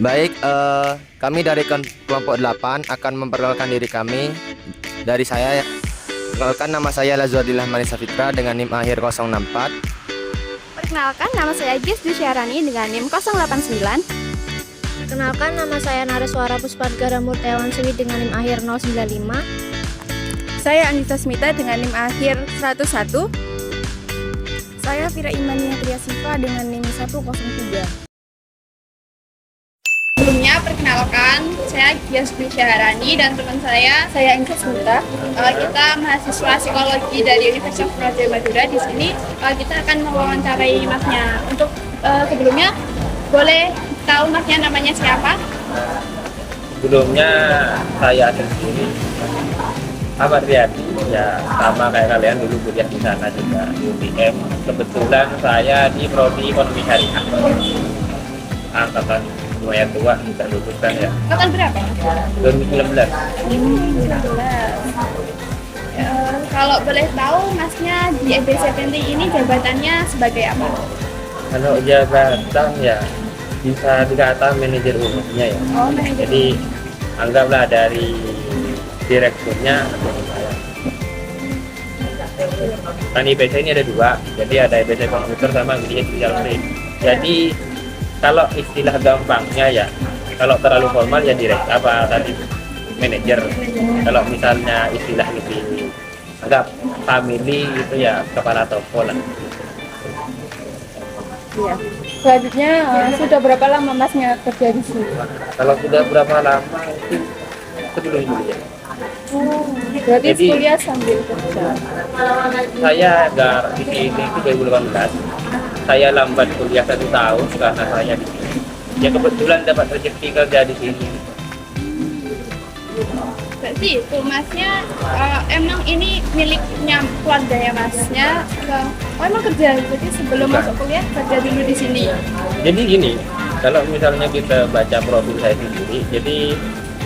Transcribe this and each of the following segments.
Baik, kami dari kelompok 8 akan memperkenalkan diri kami. Dari saya, perkenalkan nama saya Lazuardillah Manisa Fitra dengan NIM akhir 064. Perkenalkan, nama saya Gisdi Syarani dengan NIM 089. Perkenalkan, nama saya Nareswara Puspadgara Murtiawan Sewi dengan NIM akhir 095. Saya Anissa Smita dengan NIM akhir 101. Saya Fira Imania Triasifa dengan NIM 103. Sebelumnya, perkenalkan, saya Gisdi Syarani dan teman saya Anissa Smita. Kita mahasiswa psikologi dari Universitas Braja Madura. Di sini kita akan mewawancarai masnya. Untuk sebelumnya, boleh tahu masnya namanya siapa? Sebelumnya saya sendiri Ahmad Riyadi, ya sama kayak kalian dulu kuliah di sana juga di UTM. Kebetulan saya di prodi ekonomi syariah, angkatan lumayan tua, kita lulus kan ya. Angkatan berapa? 2019. Kalau boleh tahu, masnya di EB70 ini jabatannya sebagai apa? Kalau jabatan ya bisa dikata manajer umumnya ya. Oh, manajer. Jadi anggaplah dari direkturnya saya. Kan IPC ini ada dua, jadi ada IPC komputer sama IPC digital print. Jadi kalau istilah gampangnya ya, kalau terlalu formal ya manajer. Kalau misalnya istilah lebih agak family itu ya kepala toko lah. Iya. Selanjutnya, sudah berapa lama masnya kerja di sini? Kalau sudah berapa lama itu sebelum kuliah. Berarti Jadi- kuliah sambil kerja. Saya nggak di sini itu 2018. Saya lambat kuliah 1 tahun karena saya di sini. Ya kebetulan dapat rezeki kerja di sini. Berarti itu masnya emang ini miliknya keluarga ya masnya? Oh, emang kerja? Jadi sebelum Bukan. masuk kuliah kerja dulu di sini. Jadi gini, kalau misalnya kita baca profil saya sendiri, jadi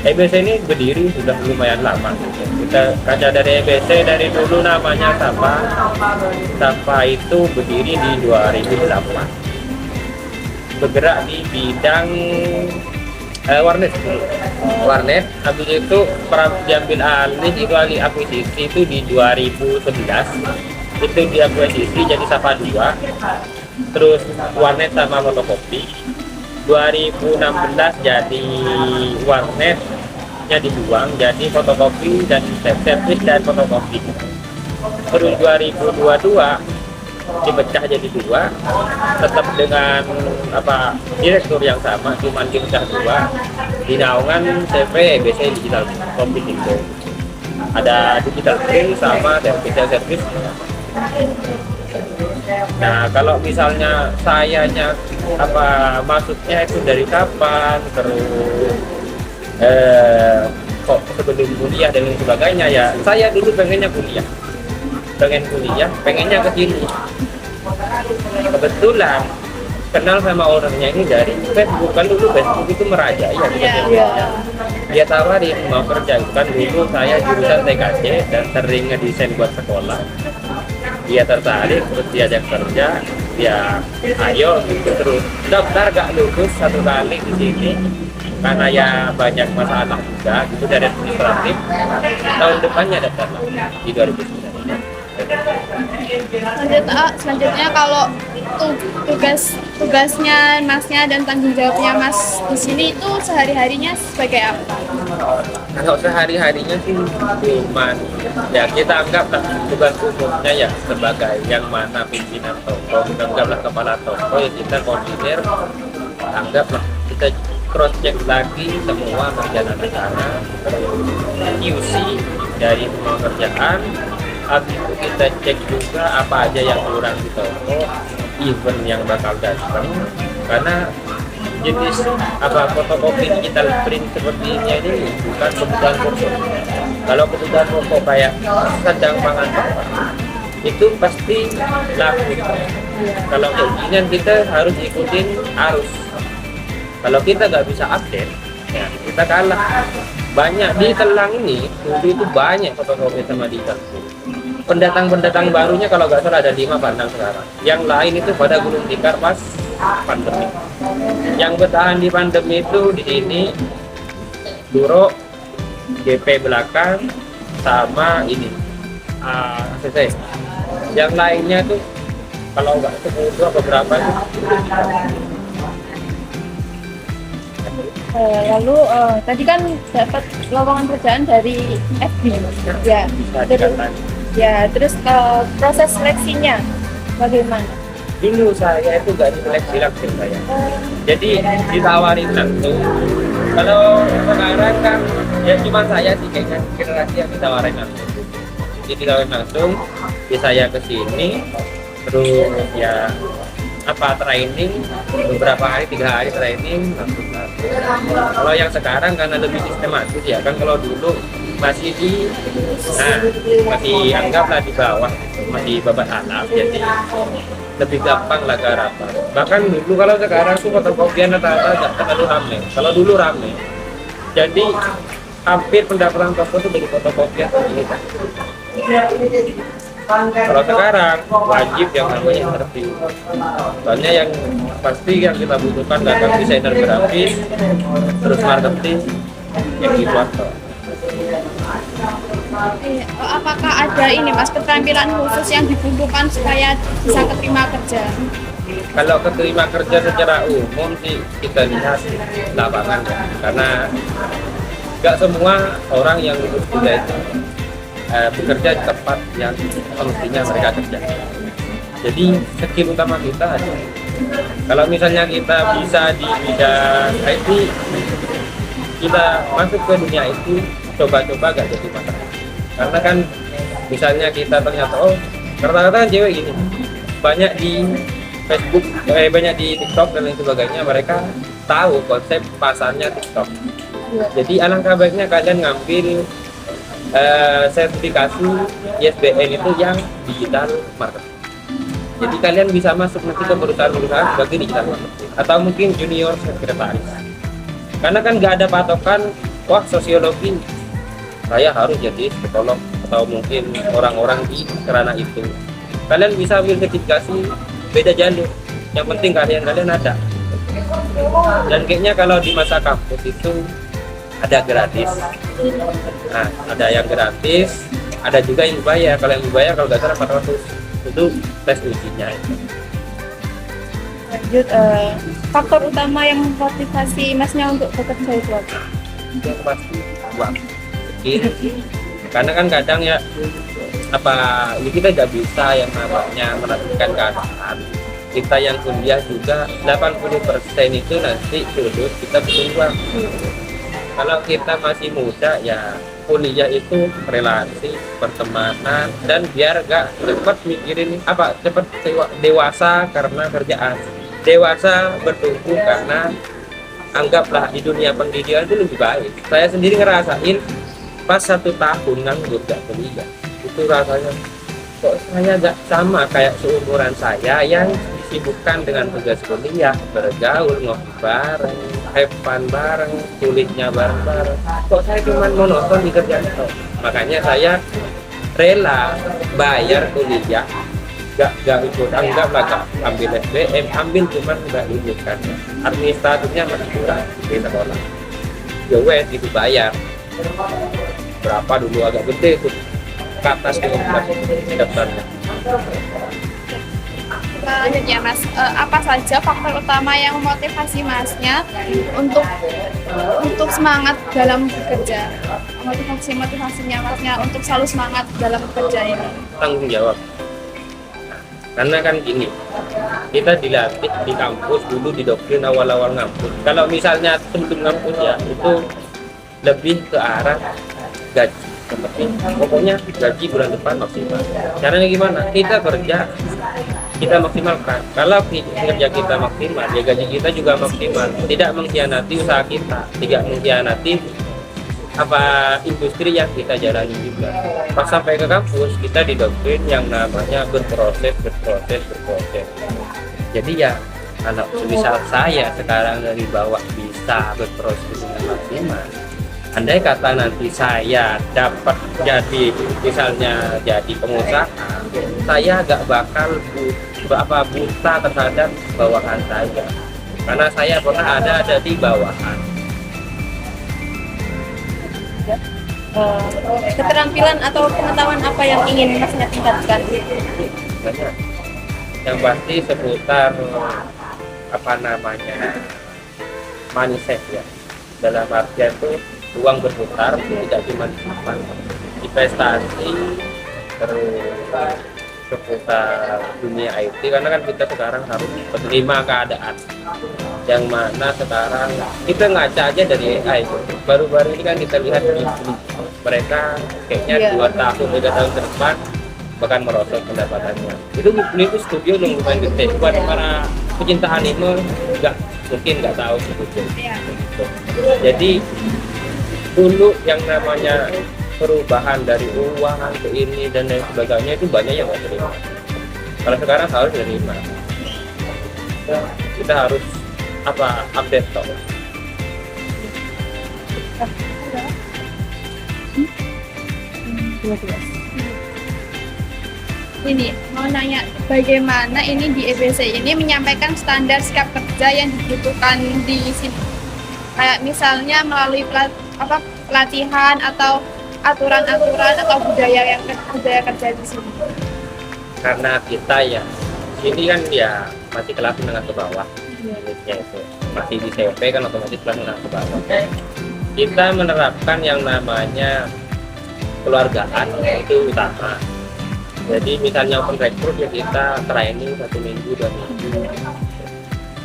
EBC ini berdiri sudah lumayan lama. Kita kaca dari EBC dari dulu namanya Sapa. Sapa itu berdiri di 2008. Bergerak di bidang warnet. Warnet, habis itu diambil alih akuisisi itu di 2011. Itu diakuisisi jadi Sapa 2. Terus warnet sama fotokopi. 2016 jadi warnetnya dibuang jadi fotokopi dan servis dan fotokopi. Terus 2022 dipecah jadi dua, tetap dengan direktur yang sama, cuma dipecah dua di naungan CV EBC Digital Komputing itu. Ada digital print sama servis. Nah, kalau misalnya sayanya masuknya itu dari kapan, terus kok sebelum kuliah dan lain sebagainya ya. Saya dulu pengennya kuliah, pengennya ke sini. Kebetulan kenal sama orangnya ini dari Facebook. Kan dulu Facebook itu merajai ya. Dia tawarin mau kerja, kan dulu saya jurusan TKJ dan sering ngedesain buat sekolah. Dia tertarik, terus diajak kerja, dia ayo gitu terus. Daftar gak lulus 1 kali di sini karena ya banyak masalah juga gitu dari administratif. Tahun depannya daftar lagi di 2009. Selanjutnya kalau tugasnya masnya dan tanggung jawabnya mas di sini itu sehari-harinya sebagai apa? Kalau sehari-harinya sih cuman ya kita anggaplah tugas umumnya ya sebagai yang mana pimpinan toko, kita anggaplah kepala toko ya kita koordinir, anggaplah kita cross check lagi semua perjalanan acara, QC dari semua kerjaan. Habis itu kita cek juga apa aja yang kurang di toko, event yang bakal datang, karena jenis fotokopi digital print seperti ini bukan kebutuhan pokok. Kalau kebutuhan pokok kayak sedang pangan itu pasti laku. Kalau keinginan kita harus ikutin arus. Kalau kita nggak bisa update, ya kita kalah. Banyak di Telang ini dulu itu banyak fotokopi sama digital. Pendatang barunya kalau nggak salah ada 5 Padang sekarang. Yang lain itu pada gulung tikar pas pandemi. Yang bertahan di pandemi itu di sini Duro, GP belakang, sama ini ACC. Yang lainnya tuh kalau nggak 10 apa berapa tuh. Lalu tadi kan dapat lowongan kerjaan dari FB ya. Bisa Terus, dikatakan. ya terus proses seleksinya bagaimana? Dulu saya itu nggak diseleksi langsung saya. Jadi ditawarin langsung. Kalau sekarang kan ya cuma saya sih kayaknya generasi yang ditawarin langsung. Jadi ditawarin langsung, ya saya ke sini, terus ya training beberapa hari, 3 hari training langsung. Kalau yang sekarang karena lebih sistematis ya kan, kalau dulu masih masih anggaplah di bawah, masih babat alam, jadi lebih gampang lah garapan. Bahkan dulu, kalau sekarang tuh fotokopian rata-rata nggak terlalu rame. Kalau dulu rame, jadi hampir pendaftaran toko itu dari fotokopian. Kalau sekarang wajib yang namanya interview. Soalnya yang pasti yang kita butuhkan datang desainer grafis, terus marketing, yang di kantor. Apakah ada ini Mas keterampilan khusus yang dibutuhkan supaya bisa keterima kerja? Kalau keterima kerja secara umum sih kita lihat lapangan ya. Karena nggak semua orang yang lulus kuliah itu bekerja di tempat yang semestinya mereka kerja. Jadi skill utama kita ada. Kalau misalnya kita bisa di bidang IT, kita masuk ke dunia IT, coba-coba gak jadi masalah. Karena kan misalnya kita ternyata rata-rata kan cewek gini, banyak di Facebook, banyak di TikTok dan lain sebagainya, mereka tahu konsep pasarnya TikTok. Jadi alangkah baiknya kalian ngambil sertifikasi ISBN itu yang digital marketing. Jadi kalian bisa masuk nanti ke perusahaan-perusahaan sebagai digital marketing atau mungkin junior sekretaris. Karena kan nggak ada patokan, wah sosiologi saya harus jadi psikolog atau mungkin orang-orang di kerana itu. Kalian bisa ambil sertifikasi beda jalur. Yang penting kalian ada. Dan kayaknya kalau di masa kampus itu ada gratis. Nah, ada yang gratis, ada juga yang bayar. Kalau yang bayar kalau nggak salah 400 itu tes ujinya. Lanjut, faktor utama yang memotivasi Masnya untuk bekerja itu apa? Yang pasti uang. Karena kan kadang ya kita nggak bisa yang namanya menentukan keadaan. Kita yang kuliah juga 80% itu nanti lulus kita butuh uang. Kalau kita masih muda ya kuliah itu relasi, pertemanan, dan biar gak cepat mikirin cepat dewasa karena kerjaan, dewasa bertumbuh karena anggaplah di dunia pendidikan itu lebih baik. Saya sendiri ngerasain pas 1 tahun nganggur gak kuliah, itu rasanya kok saya gak sama kayak seumuran saya yang disibukkan dengan tugas kuliah, bergaul, ngopi bareng, have fun bareng, kulitnya bareng-bareng. Kok saya cuma monoton di kerjaan itu? Makanya saya rela bayar kuliah, gak ikut anggaplah ambil SBM, ambil cuman gak lulus kan. Administratifnya masih kurang di sekolah. Ya wes itu bayar. Berapa dulu agak gede tuh, ke atas 15 daftarnya. Selanjutnya Mas, apa saja faktor utama yang memotivasi Masnya untuk semangat dalam bekerja? Motivasinya Masnya untuk selalu semangat dalam bekerja ini? Tanggung jawab. Karena kan gini, kita dilatih di kampus dulu, didoktrin awal-awal ngampus. Kalau misalnya sebelum ngampus ya itu lebih ke arah gaji. Seperti pokoknya gaji bulan depan maksimal. Caranya gimana? Kita kerja, kita maksimalkan. Kalau kerja kita maksimal, ya gaji kita juga maksimal. Tidak mengkhianati usaha kita, tidak mengkhianati industri yang kita jalani juga. Pas sampai ke kampus, kita didoktrin yang namanya berproses. Jadi ya kalau misal saya sekarang dari bawah bisa berproses dengan maksimal, andai kata nanti saya dapat jadi misalnya jadi pengusaha, saya nggak bakal buta terhadap bawahan saya, karena saya pernah ada di bawahan. Keterampilan atau pengetahuan apa yang ingin Masnya tingkatkan? Banyak. Yang pasti seputar apa namanya mindset ya, dalam artian itu uang berputar tidak cuma disimpan, investasi, terus seputar dunia IT, karena kan kita sekarang harus menerima keadaan yang mana sekarang kita ngaca aja dari AI. Baru-baru ini kan kita lihat di mereka kayaknya 2 tahun 3 tahun ke depan bahkan merosot pendapatannya. Itu studio yang lumayan gede buat para pecinta anime, mungkin nggak tahu studio. Jadi dulu yang namanya perubahan dari uang ke ini dan lain sebagainya itu banyak yang nggak terima. Kalau sekarang harus terima. Kita harus update toh. Ini mau nanya, bagaimana ini di EBC ini menyampaikan standar sikap kerja yang dibutuhkan di sini? Kayak misalnya melalui pelatihan atau aturan-aturan atau budaya kerja di sini. Karena kita ya ini kan ya masih kelas menengah ke bawah, ya itu masih di CP kan otomatis kelas menengah ke bawah. Kita menerapkan yang namanya keluargaan itu utama. Jadi misalnya open rekrut ya kita training 1 minggu 2 minggu.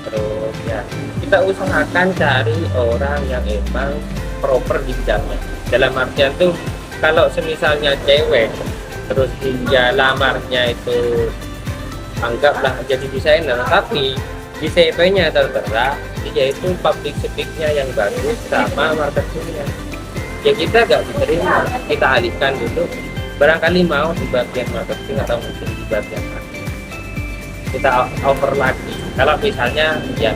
Terus ya kita usahakan cari orang yang emang proper di bidangnya. Dalam artian tuh kalau semisalnya cewek terus dia lamarnya itu anggaplah jadi desainer, tapi di CV-nya tertera yaitu public speaking-nya yang bagus sama marketingnya, ya kita gak diterima. Kita alihkan dulu, barangkali mau di bagian marketing atau mungkin di bagian marketing kita over lagi. Kalau misalnya ya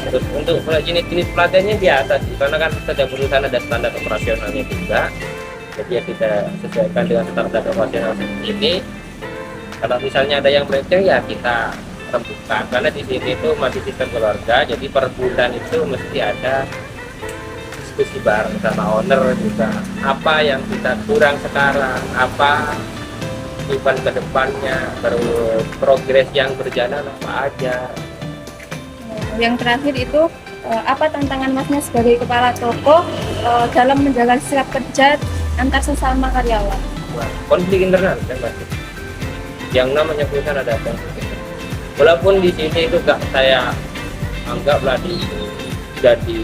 terus untuk jenis pelatihannya biasa sih, karena kan setiap perusahaan ada standar operasionalnya juga, jadi ya kita sesuaikan dengan standar operasional ini. Kalau misalnya ada yang melenceng ya kita rembukan, karena di sini itu masih sistem keluarga, jadi per bulan itu mesti ada diskusi bareng sama owner juga, apa yang kita kurang sekarang, apa event ke depannya, terus progres yang berjalan apa aja. Yang terakhir itu apa tantangan Masnya sebagai kepala toko dalam menjaga sikap kerja antar sesama karyawan? Konflik internal kan pasti. Yang namanya perusahaan ada konflik. Walaupun di sini itu gak saya anggaplah jadi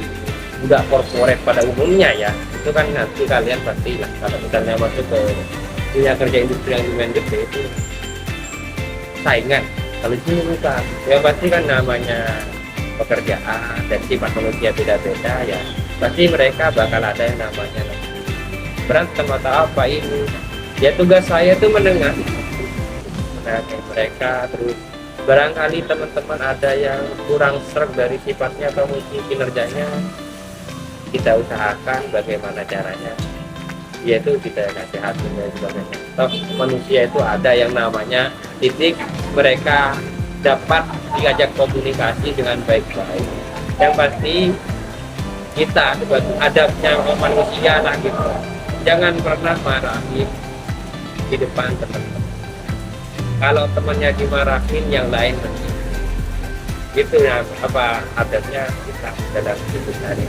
udah korporat pada umumnya ya, itu kan nanti kalian pastilah kalau misalnya masuk ke dunia kerja industri yang lumayan gede itu saingan. Kalau di sini bukan, ya pasti kan namanya pekerjaan dan sifat manusia beda-beda ya, pasti mereka bakal ada yang namanya berantem atau apa ini. Ya tugas saya tuh mendengar mereka, terus barangkali teman-teman ada yang kurang serg dari sifatnya atau mungkin kinerjanya, kita usahakan bagaimana caranya, yaitu kita nasihatin dan sebagainya. Toh manusia itu ada yang namanya titik mereka dapat diajak komunikasi dengan baik-baik. Yang pasti kita sebagai adabnya manusia lah gitu, jangan pernah marahin di depan teman-teman. Kalau temannya dimarahin, yang lain mending. Itu ya adabnya kita dalam hidup hari.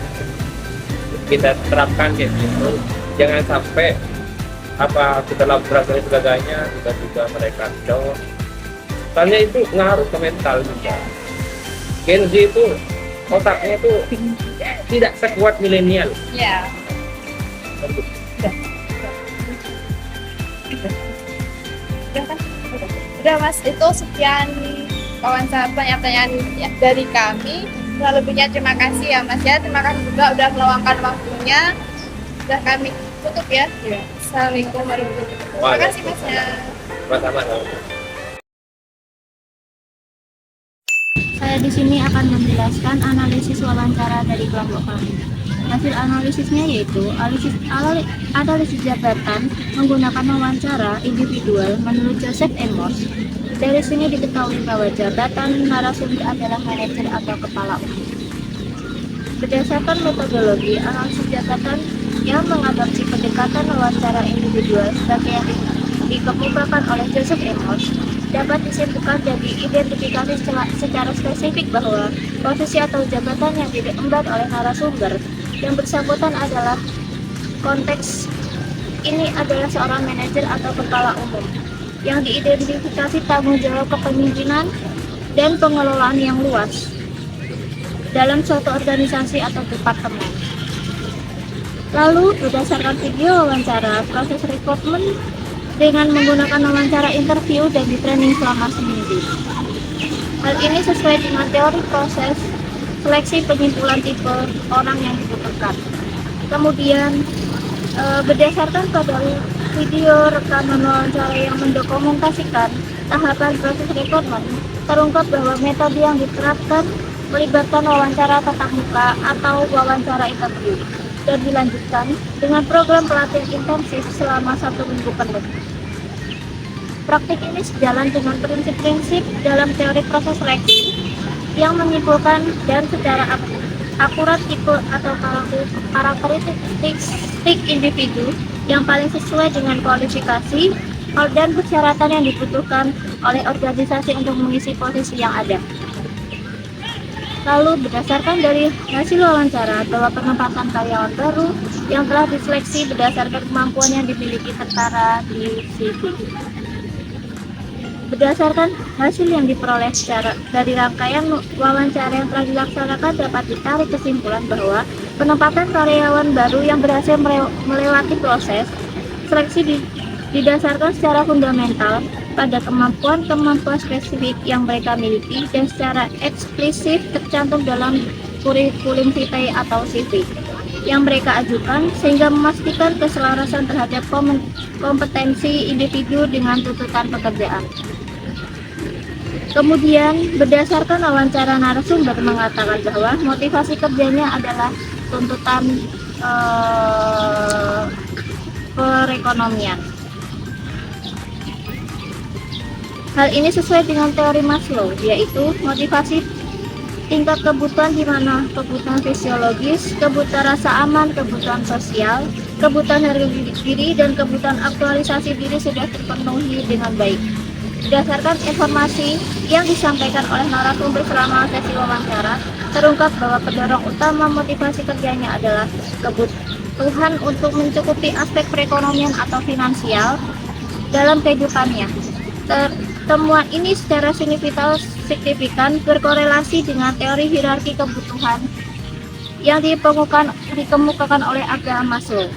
Kita terapkan kayak gitu. Jangan sampai kita labrak dan sebagainya tiba-tiba mereka down. Soalnya itu ngaruh ke mental juga. Gen Z itu otaknya itu tidak sekuat milenial. Ya. Udah Mas, itu sekian wawancara pertanyaan dari kami. Lebihnya terima kasih ya Mas ya. Terima kasih juga udah meluangkan waktunya. Udah kami tutup ya. Assalamualaikum warahmatullahi wabarakatuh. Terima kasih Mas ya. Sama-sama. Saya di sini akan menjelaskan analisis wawancara dari kelompok kami. Hasil analisisnya yaitu analisis jabatan menggunakan wawancara individual menurut Joseph M. Morse. Dari sini diketahui bahwa jabatan narasumber adalah manajer atau kepala umum. Berdasarkan metodologi analisis jabatan yang mengadopsi pendekatan wawancara individual sebagai yang dikemukakan oleh Joseph M. Morse, dapat disimpulkan dan diidentifikasi secara spesifik bahwa posisi atau jabatan yang diemban oleh narasumber yang bersangkutan adalah konteks ini adalah seorang manajer atau kepala umum yang diidentifikasi tanggung jawab kepemimpinan dan pengelolaan yang luas dalam suatu organisasi atau departemen. Lalu berdasarkan video wawancara, proses rekrutmen dengan menggunakan wawancara interview dan di training selama seminggu. Hal ini sesuai dengan teori proses seleksi penyimpulan tipe orang yang dibutuhkan. Kemudian berdasarkan pada video rekaman wawancara yang mendokumentasikan tahapan proses rekrutmen, terungkap bahwa metode yang diterapkan melibatkan wawancara tatap muka atau wawancara interview dan dilanjutkan dengan program pelatihan intensif selama 1 minggu penuh. Praktik ini sejalan dengan prinsip-prinsip dalam teori proses seleksi yang menyimpulkan dan secara akurat tipe atau karakteristik individu yang paling sesuai dengan kualifikasi dan persyaratan yang dibutuhkan oleh organisasi untuk mengisi posisi yang ada. Lalu berdasarkan dari hasil wawancara bahwa penempatan karyawan baru yang telah diseleksi berdasarkan kemampuan yang dimiliki tertera di CV. Berdasarkan hasil yang diperoleh dari rangkaian wawancara yang telah dilaksanakan, dapat ditarik kesimpulan bahwa penempatan karyawan baru yang berhasil melewati proses seleksi didasarkan secara fundamental pada kemampuan-kemampuan spesifik yang mereka miliki dan secara eksplisit tercantum dalam kurikulum vitae atau CV yang mereka ajukan, sehingga memastikan keselarasan terhadap kompetensi individu dengan tuntutan pekerjaan. Kemudian, berdasarkan wawancara narasumber mengatakan bahwa motivasi kerjanya adalah tuntutan perekonomian. Hal ini sesuai dengan teori Maslow, yaitu motivasi tingkat kebutuhan di mana kebutuhan fisiologis, kebutuhan rasa aman, kebutuhan sosial, kebutuhan harga diri, dan kebutuhan aktualisasi diri sudah terpenuhi dengan baik. Berdasarkan informasi yang disampaikan oleh narasumber selama sesi wawancara, terungkap bahwa pendorong utama motivasi kerjanya adalah kebutuhan untuk mencukupi aspek perekonomian atau finansial dalam kehidupannya. Temuan ini secara signifikan berkorelasi dengan teori hierarki kebutuhan yang dikemukakan oleh Abraham Maslow,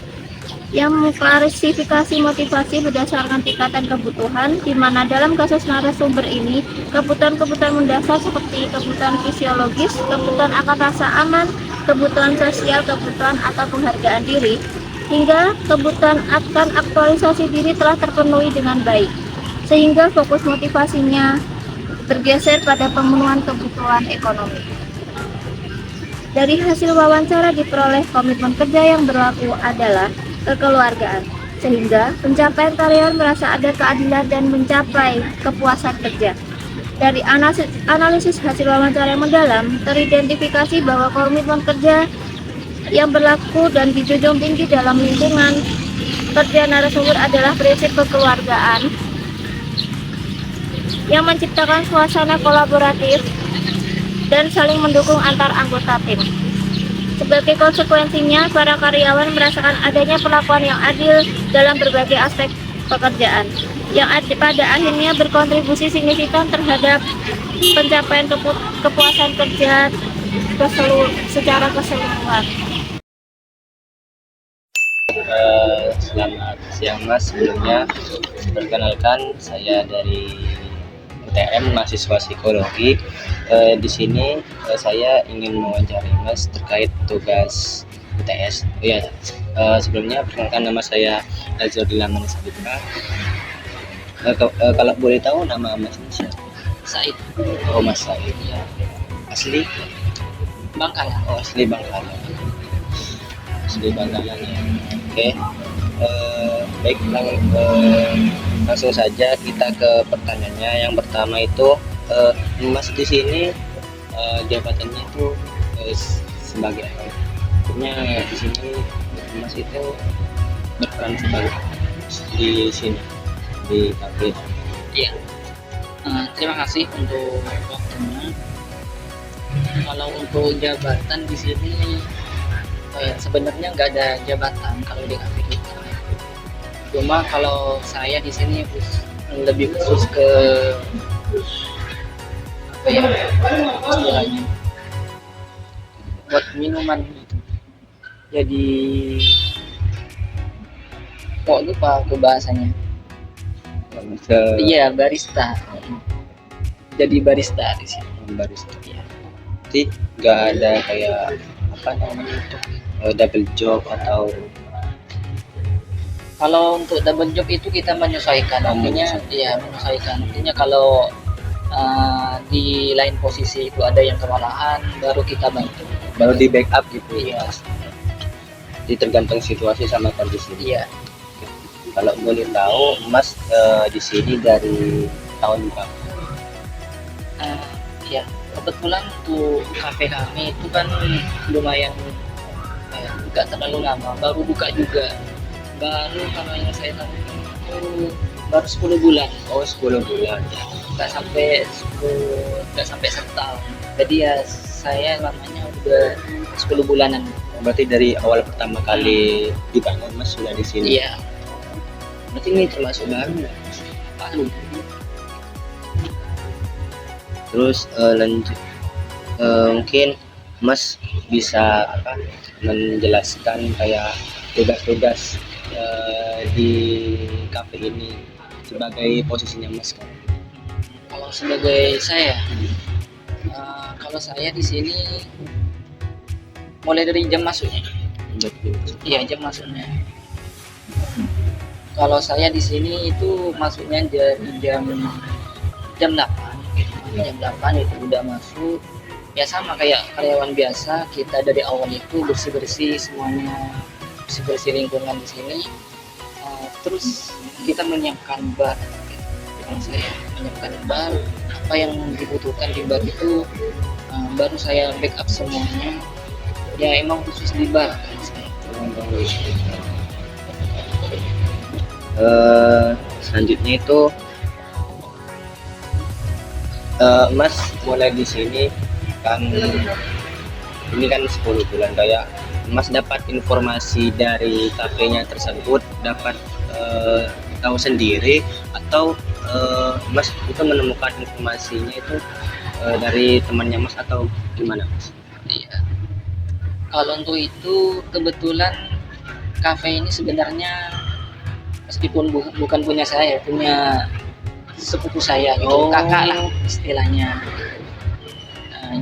yang mengklasifikasi motivasi berdasarkan tingkatan kebutuhan, di mana dalam kasus narasumber ini kebutuhan-kebutuhan mendasar seperti kebutuhan fisiologis, kebutuhan akan rasa aman, kebutuhan sosial, kebutuhan atau penghargaan diri, hingga kebutuhan akan aktualisasi diri telah terpenuhi dengan baik, sehingga fokus motivasinya bergeser pada pemenuhan kebutuhan ekonomi. Dari hasil wawancara diperoleh komitmen kerja yang berlaku adalah kekeluargaan, sehingga pencapaian karyawan merasa ada keadilan dan mencapai kepuasan kerja. Dari analisis hasil wawancara yang mendalam, teridentifikasi bahwa komitmen kerja yang berlaku dan dijunjung tinggi dalam lingkungan kerja narasumber adalah prinsip kekeluargaan yang menciptakan suasana kolaboratif dan saling mendukung antar anggota tim. Sebagai konsekuensinya, para karyawan merasakan adanya perlakuan yang adil dalam berbagai aspek pekerjaan, yang pada akhirnya berkontribusi signifikan terhadap pencapaian kepuasan kerja secara keseluruhan. Selamat siang Mas, sebelumnya perkenalkan saya dari UTM mahasiswa psikologi. Di sini saya ingin mewawancarai Mas terkait tugas UTS. Sebelumnya perkenalkan, nama saya Lazodillah Manis Fitra. Kalau boleh tahu nama Mas siapa? Said. Oh, Mas Said. Asli Bangkalan. Oh, asli Bangkalan. Asli Bangkalan ya. Oke. Baik, langsung saja kita ke pertanyaannya. Yang pertama itu, Mas di sini jabatannya itu sebagai apa? Maksudnya di sini Mas itu berperan sebagai apa di sini di kafe? Iya. Terima kasih untuk waktunya. Kalau untuk jabatan di sini sebenarnya nggak ada jabatan kalau di kafe kita. Cuma kalau saya di sini lebih khusus ke apa ya istilahnya, buat minuman gitu. Jadi kok lupa ke bahasanya. Iya, barista. Jadi barista di sini. Barista. Iya. Jadi nggak ada kayak apa namanya itu double job atau Kalau untuk double job itu kita menyesuaikan, artinya ya menyesuaikan. Artinya kalau di lain posisi itu ada yang kewalahan, baru kita bantu. baru di backup gitu. Iya. Jadi tergantung situasi sama kondisi. Iya. Kalau boleh tahu, Mas di sini dari tahun berapa? Ya, kebetulan untuk kafe kami itu kan lumayan nggak terlalu lama, baru buka juga. Baru kalau yang saya tahu itu baru 10 bulan. Oh, 10 bulan. Nggak sampai 10, nggak sampai setahun. Jadi ya saya lamanya udah 10 bulanan. Berarti dari awal pertama kali dibangun Mas sudah di sini. Iya. Berarti ini termasuk baru. Baru. Terus lanjut, mungkin Mas bisa apa menjelaskan kayak tugas-tugas di kafe ini sebagai posisinya Mas kan? Kalau sebagai saya, kalau saya di sini mulai dari jam masuknya. Iya, jam masuknya. Kalau saya di sini itu masuknya dari jam 8. Jam 8 itu udah masuk. Ya sama kayak karyawan biasa, kita dari awal itu bersih-bersih semuanya, bersih-bersih lingkungan di sini. Terus kita menyiapkan bar. Kalau saya menyiapkan bar, apa yang dibutuhkan di bar itu baru saya backup semuanya. Ya emang khusus di bar kan saya. Selanjutnya itu Mas mulai di sini kan, ini kan 10 bulan, kayak Mas dapat informasi dari kafenya tersebut, dapat tahu sendiri atau Mas itu menemukan informasinya itu dari temannya Mas atau gimana Mas? Iya. Kalau untuk itu kebetulan kafe ini sebenarnya meskipun bukan punya saya, punya sepupu saya gitu, kakak lah istilahnya.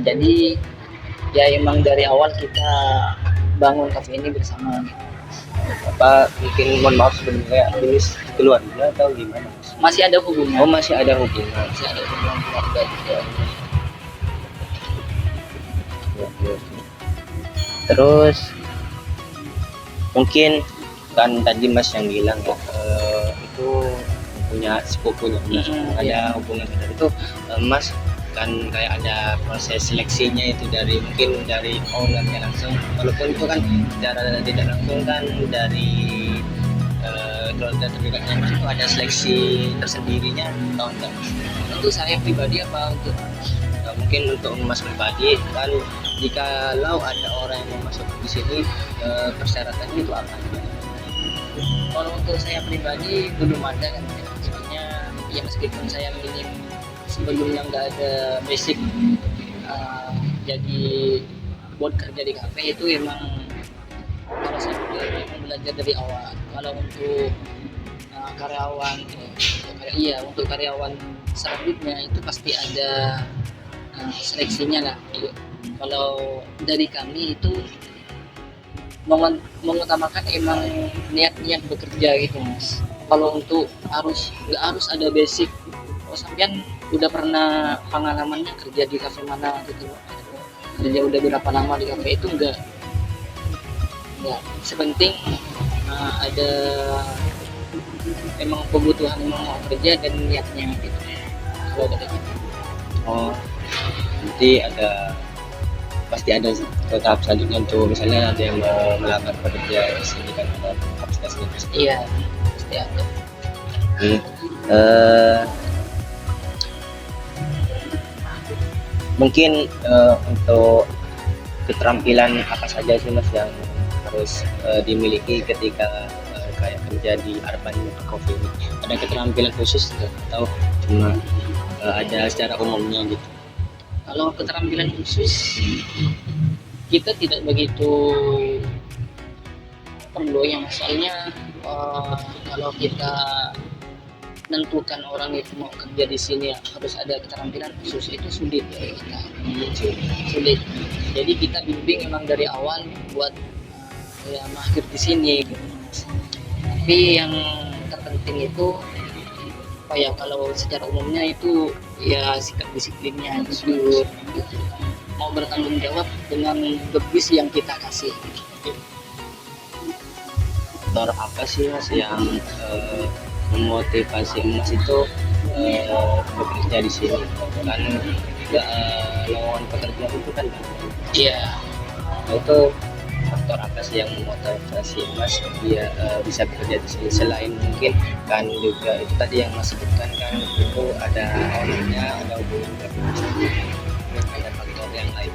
Jadi ya emang dari awal kita bangun kafe ini bersama. Apa mungkin mohon maaf sebenarnya ini keluarga atau gimana Mas? Masih ada hubungan. Oh, masih ada hubungan. Masih ada hubungan keluarga juga. Terus mungkin kan tadi Mas yang bilang ya itu punya sepupunya Mas, ada hubungan dari itu Mas kan kayak ada proses seleksinya itu dari mungkin dari ownernya langsung, walaupun itu kan secara tidak langsung kan dari keluarga terdekatnya Mas itu ada seleksi tersendirinya atau enggak? Untuk saya pribadi apa untuk Mungkin untuk Mas pribadi kan, jikalau ada orang yang mau masuk di sini persyaratannya itu apa? kalau untuk saya pribadi belum ada kan, sebenarnya ya meskipun saya minim sebelumnya nggak ada basic jadi buat kerja di kafe itu emang kalau saya pribadi belajar dari awal. Kalau untuk karyawan untuk karyawan selanjutnya itu pasti ada seleksinya lah. Kalau dari kami itu mengutamakan emang niat bekerja gitu Mas. Kalau untuk nggak harus ada basic. Kalau sampean udah pernah pengalamannya kerja di kafe mana gitu, kerja udah berapa lama di kafe itu nggak nggak, sepenting ada emang kebutuhan, emang mau kerja dan niatnya gitu. Kalau ada gitu. Oh, nanti pasti ada ke tahap selanjutnya untuk misalnya ada yang mau melamar kerja di sini kan ada aplikasinya pasti. Iya, pasti ada. Hmm. Eh, Mungkin untuk keterampilan apa saja sih Mas yang harus dimiliki ketika kayak kerja di Urban Coffee ini? Ada keterampilan khusus nggak? Atau cuma ada secara umumnya gitu? Kalau keterampilan khusus kita tidak begitu perlu yang soalnya kalau kita menentukan orang itu mau kerja di sini harus ada keterampilan khusus itu sulit ya kita. Sulit. Jadi kita bimbing emang dari awal buat ya mahir di sini gitu. Tapi yang terpenting itu apa ya, kalau secara umumnya itu ya sikap disiplinnya, jujur gitu. Mau bertanggung jawab dengan lebih yang kita kasih. Faktor apa sih Mas yang memotivasi Mas itu bekerja di sini? Kan lowongan pekerjaan itu kan banyak. Iya. Nah, itu faktor apa sih yang memotivasi Mas dia bisa bekerja di sini, selain mungkin kan juga itu tadi yang Mas sebutkan kan itu ada orangnya, ada hubungan kerja, ada faktor yang lain.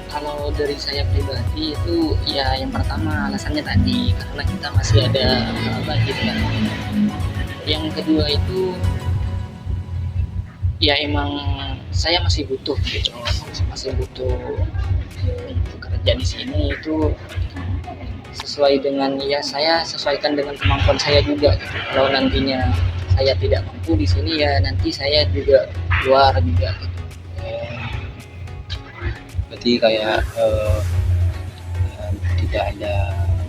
Kalau dari saya pribadi itu ya yang pertama alasannya tadi karena kita masih ada budget kan. Yang kedua itu ya emang saya masih butuh gitu, masih butuh untuk kerja di sini itu sesuai dengan ya saya sesuaikan dengan kemampuan saya juga gitu. Kalau nantinya saya tidak mampu di sini ya nanti saya juga keluar juga gitu. Berarti kayak tidak ada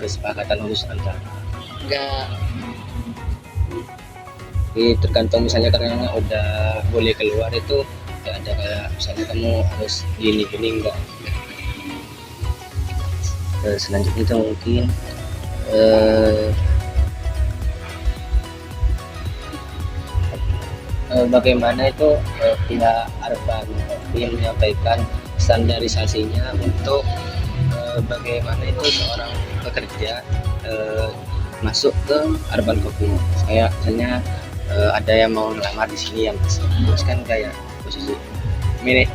kesepakatan khusus antara. Enggak. Jadi tergantung misalnya karena udah boleh keluar itu nggak ada kayak misalnya kamu harus gini enggak. Selanjutnya itu mungkin bagaimana itu pihak Urban Coffee menyampaikan standarisasinya untuk bagaimana itu seorang pekerja masuk ke Urban Coffee. Kayak misalnya ada yang mau ngelamar di sini yang terus kan kayak posisi milik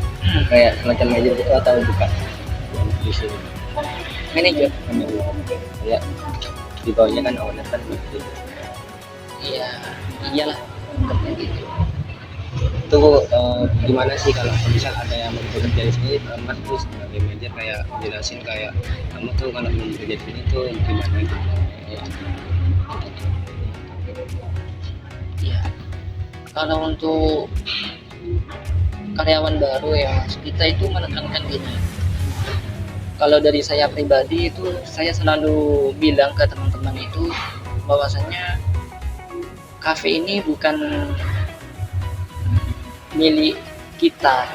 kayak semacam manajer itu atau bukan yang di sini Manajer. Kayak di bawahnya kan owner kan gitu. Iya, iyalah anggapnya gitu. Itu gimana sih kalau misal ada yang mau bekerja di sini, Mas terus sebagai manajer kayak jelasin kayak kamu tuh kalau mau bekerja di sini tuh gimana gitu ya. Iya. Kalau untuk karyawan baru ya Mas, kita itu menekankan gini. Kalau dari saya pribadi itu saya selalu bilang ke teman-teman itu bahwasanya kafe ini bukan milik kita,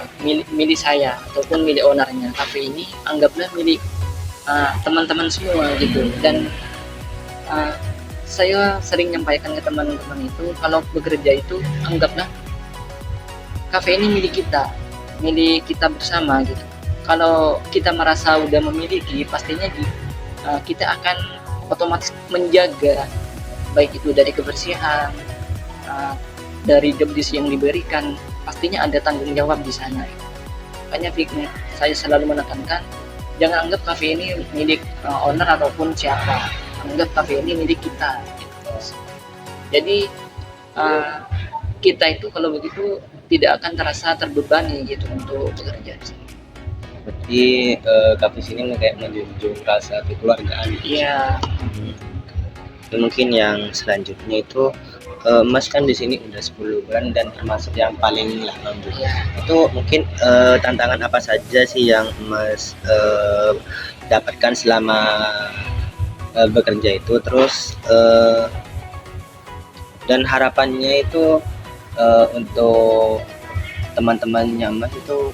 milik saya ataupun milik ownernya. Kafe ini anggaplah milik teman-teman semua gitu. Dan saya sering menyampaikan ke teman-teman itu kalau bekerja itu anggaplah kafe ini milik kita bersama gitu. Kalau kita merasa udah memiliki, pastinya kita akan otomatis menjaga baik itu dari kebersihan, dari job desk yang diberikan, pastinya ada tanggung jawab di sana. Makanya saya selalu menekankan jangan anggap kafe ini milik owner ataupun siapa, anggap kafe ini milik kita. Jadi kita itu kalau begitu tidak akan terasa terbebani gitu untuk bekerja di sini. Berarti kafe sini kayak menjunjung rasa kekeluargaan. Iya. Dan mungkin yang selanjutnya itu Mas kan di sini udah 10 bulan dan termasuk yang paling lama juga. Itu mungkin tantangan apa saja sih yang Mas dapatkan selama bekerja itu, terus dan harapannya itu untuk teman-temannya Mas itu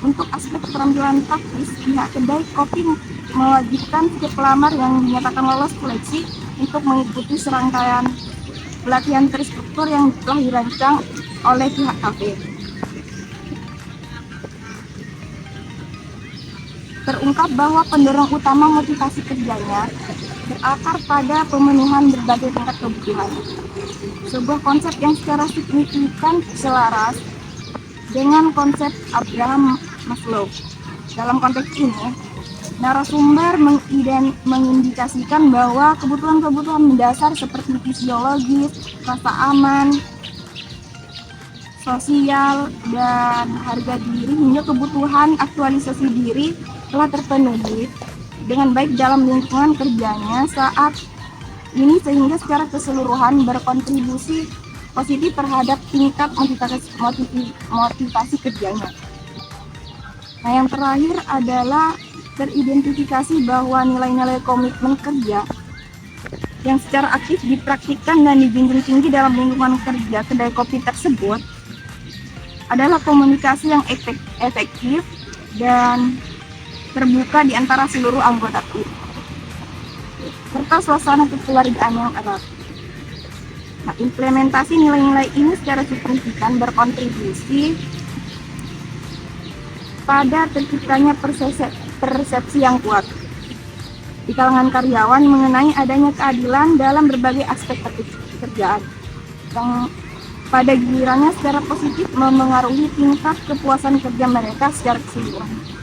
Untuk aspek keterampilan praktis, pihak kedai kopi mewajibkan setiap pelamar yang dinyatakan lolos seleksi untuk mengikuti serangkaian pelatihan terstruktur yang telah dirancang oleh pihak kafe. Terungkap bahwa pendorong utama motivasi kerjanya berakar pada pemenuhan berbagai tingkat kebutuhan. Sebuah konsep yang secara signifikan selaras dengan konsep Abraham Maslow. Dalam konteks ini, narasumber mengindikasikan bahwa kebutuhan-kebutuhan mendasar seperti fisiologis, rasa aman, sosial, dan harga diri hingga kebutuhan aktualisasi diri telah terpenuhi dengan baik dalam lingkungan kerjanya saat ini, sehingga secara keseluruhan berkontribusi positif terhadap tingkat motivasi kerjanya. Nah, yang terakhir adalah teridentifikasi bahwa nilai-nilai komitmen kerja yang secara aktif dipraktikkan dan dijunjung tinggi dalam lingkungan kerja kedai kopi tersebut adalah komunikasi yang efektif dan terbuka di antara seluruh anggota tim, serta suasana kekeluargaan yang erat. Nah, implementasi nilai-nilai ini secara signifikan berkontribusi pada terciptanya persepsi yang kuat di kalangan karyawan mengenai adanya keadilan dalam berbagai aspek pekerjaan, yang pada gilirannya secara positif memengaruhi tingkat kepuasan kerja mereka secara keseluruhan.